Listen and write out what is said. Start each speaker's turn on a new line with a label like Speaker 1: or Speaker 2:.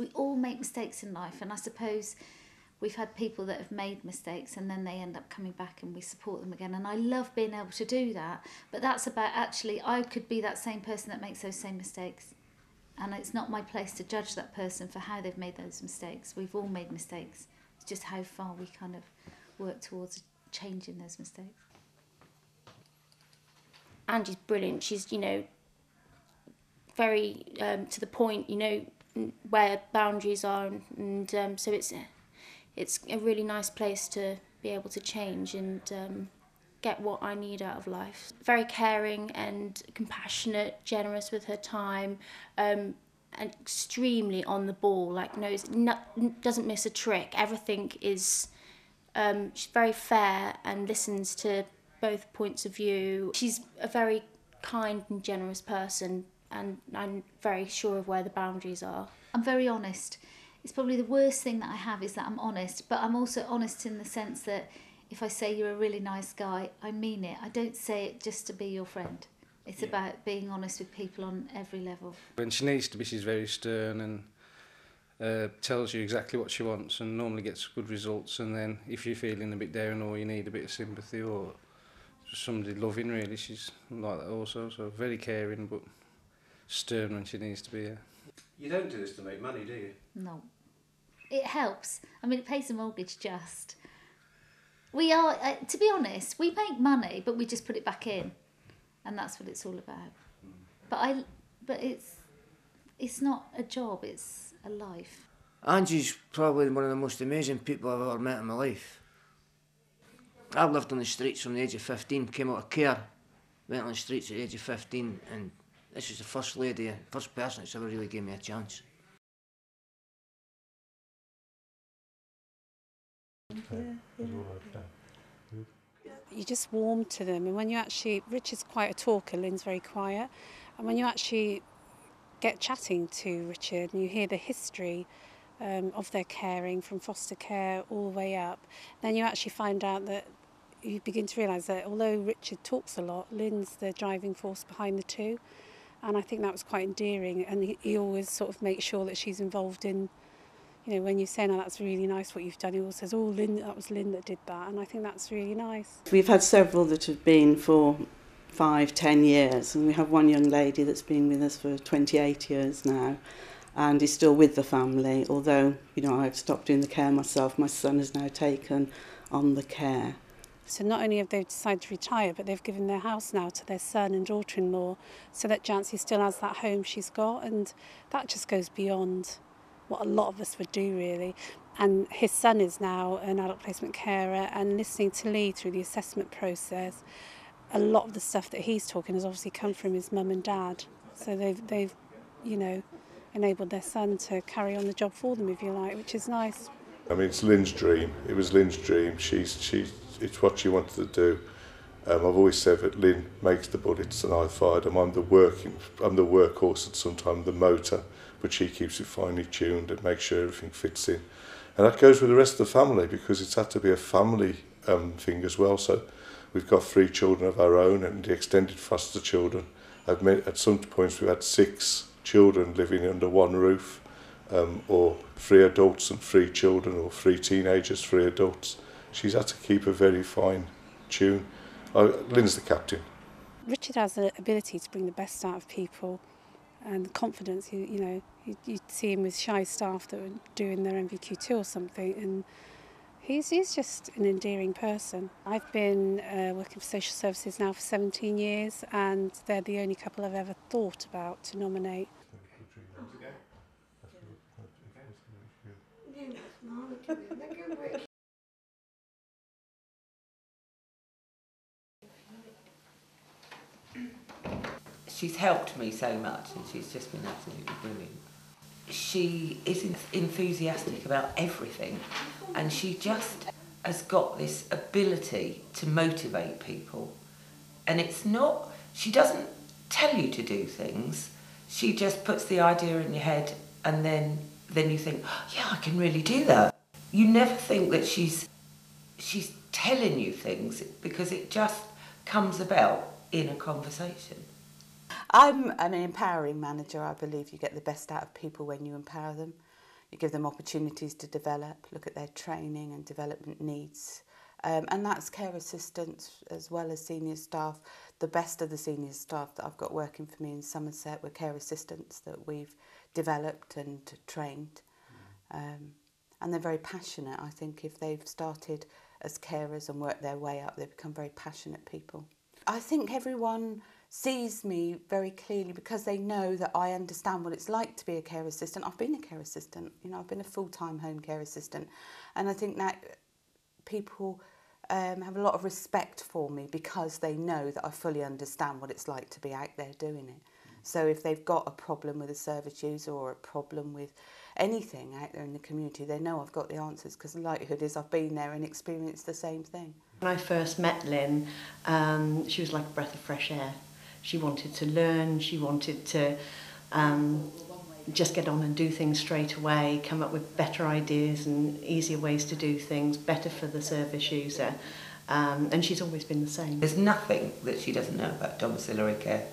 Speaker 1: We all make mistakes in life, and I suppose we've had people that have made mistakes and then they end up coming back and we support them again. And I love being able to do that. But that's about actually, I could be that same person that makes those same mistakes. And it's not my place to judge that person for how they've made those mistakes. We've all made mistakes. It's just how far we kind of work towards changing those mistakes.
Speaker 2: Angie's brilliant. She's, you know, very to the point, you know, where boundaries are. And so it's a really nice place to be able to change and get what I need out of life. Very caring and compassionate, generous with her time, and extremely on the ball, like doesn't miss a trick. Everything is, she's very fair and listens to both points of view. She's a very kind and generous person, and I'm very sure of where the boundaries are.
Speaker 1: I'm very honest. It's probably the worst thing that I have is that I'm honest, but I'm also honest in the sense that if I say you're a really nice guy, I mean it. I don't say it just to be your friend. It's about being honest with people on every level. When she needs to be, she's very stern and tells you exactly what she wants and normally gets good results. And then if you're feeling a bit down or you need a bit of sympathy or just somebody loving, really, she's like that also. So very caring but stern when she needs to be.
Speaker 3: You don't do this to make money, do you?
Speaker 1: No. It helps. I mean, it pays the mortgage just. We are, to be honest, we make money, but we just put it back in. And that's what it's all about. But it's not a job, it's a life.
Speaker 4: Angie's probably one of the most amazing people I've ever met in my life. I lived on the streets from the age of 15, came out of care, went on the streets at the age of 15, and this is the first lady, first person that's ever really gave me a chance.
Speaker 5: You just warm to them, and when you actually, Richard's quite a talker, Lynn's very quiet, and when you actually get chatting to Richard and you hear the history of their caring from foster care all the way up, then you actually find out that you begin to realise that although Richard talks a lot, Lynn's the driving force behind the two, and I think that was quite endearing, and he always sort of makes sure that she's involved in, you know, when you say, no, that's really nice what you've done, he always says, oh, Lynn, that was Lynn that did that, and I think that's really nice.
Speaker 6: We've had several that have been for 5-10 years, and we have one young lady that's been with us for 28 years now, and is still with the family, although, you know, I've stopped doing the care myself. My son has now taken on the care.
Speaker 5: So not only have they decided to retire, but they've given their house now to their son and daughter-in-law, so that Jancy still has that home she's got, and that just goes beyond what a lot of us would do, really. And his son is now an adult placement carer, and listening to Lee through the assessment process, a lot of the stuff that he's talking has obviously come from his mum and dad. So they've you know, enabled their son to carry on the job for them, if you like, which is nice.
Speaker 7: I mean, it's Lynn's dream. It was Lynn's dream. It's what she wanted to do. I've always said that Lynn makes the bullets and I fire them. I'm the workhorse and sometimes the motor, but she keeps it finely tuned and makes sure everything fits in. And that goes with the rest of the family, because it's had to be a family thing as well. So we've got 3 children of our own and the extended foster children. At some points we've had 6 children living under one roof, or 3 adults and 3 children, or 3 teenagers, 3 adults. She's had to keep a very fine tune. Lynn's the captain.
Speaker 5: Richard has the ability to bring the best out of people and the confidence. You see him with shy staff that were doing their MVQ2 or something, and he's just an endearing person. I've been working for social services now for 17 years, and they're the only couple I've ever thought about to nominate.
Speaker 8: She's helped me so much, and she's just been absolutely brilliant. She is enthusiastic about everything, and she just has got this ability to motivate people. And it's not, she doesn't tell you to do things, she just puts the idea in your head, and then you think, oh, yeah, I can really do that. You never think that she's telling you things, because it just comes about in a conversation.
Speaker 9: I'm an empowering manager. I believe you get the best out of people when you empower them.
Speaker 6: you give them opportunities to develop, look at their training and development needs. And that's care assistants as well as senior staff. The best of the senior staff that I've got working for me in Somerset were care assistants that we've developed and trained. And they're very passionate. I think if they've started as carers and worked their way up, they become very passionate people. I think everyone sees me very clearly because they know that I understand what it's like to be a care assistant. I've been a care assistant, you know, I've been a full-time home care assistant, and I think that people have a lot of respect for me because they know that I fully understand what it's like to be out there doing it. So if they've got a problem with a service user or a problem with anything out there in the community, they know I've got the answers because the likelihood is I've been there and experienced the same thing.
Speaker 9: When I first met Lynn, she was like a breath of fresh air. She wanted to learn, she wanted to just get on and do things straight away, come up with better ideas and easier ways to do things, better for the service user. And she's always been the same.
Speaker 8: There's nothing that she doesn't know about domiciliary care.